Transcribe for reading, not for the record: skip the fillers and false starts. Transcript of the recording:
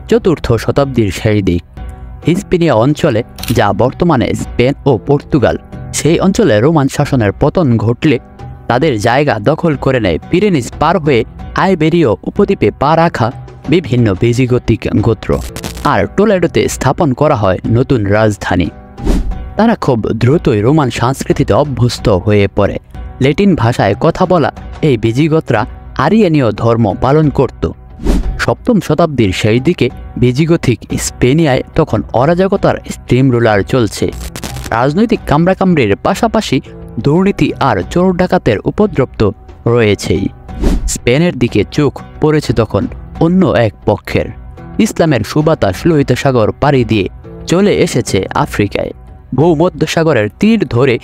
চতুর্থ শতাব্দীর শেষ দিক হিস্পেনিয়া অঞ্চলে, যা বর্তমানে স্পেন ও পর্তুগাল, সেই অঞ্চলে রোমান শাসনের পতন ঘটলে তাদের জায়গা দখল করে নেয় পিরেনিস পার হয়ে আইবেরীয় উপদ্বীপে পা রাখা বিভিন্ন ভিজিগোথিক গোত্র, আর টোলেডোতে স্থাপন করা হয় নতুন রাজধানী। তারা খুব দ্রুতই রোমান সংস্কৃতিতে অভ্যস্ত হয়ে পড়ে। ল্যাটিন ভাষায় কথা বলা এই ভিজিগোতরা আরিয়ানীয় ধর্ম পালন করত। সপ্তম শতাব্দীর শেষ দিকে ভিজিগোথিক স্পেনিয়ায় তখন অরাজকতার স্ট্রিম রোলার চলছে। রাজনৈতিক কামড়াকামড়ির পাশাপাশি দুর্নীতি আর চোর ডাকাতের উপদ্রব তো রয়েছেই। স্পেনের দিকে চোখ পড়েছে তখন অন্য এক পক্ষের। ইসলামের সুবাতাস লোহিত সাগর পাড়ি দিয়ে চলে এসেছে আফ্রিকায়। ভূমধ্যসাগরের তীর ধরে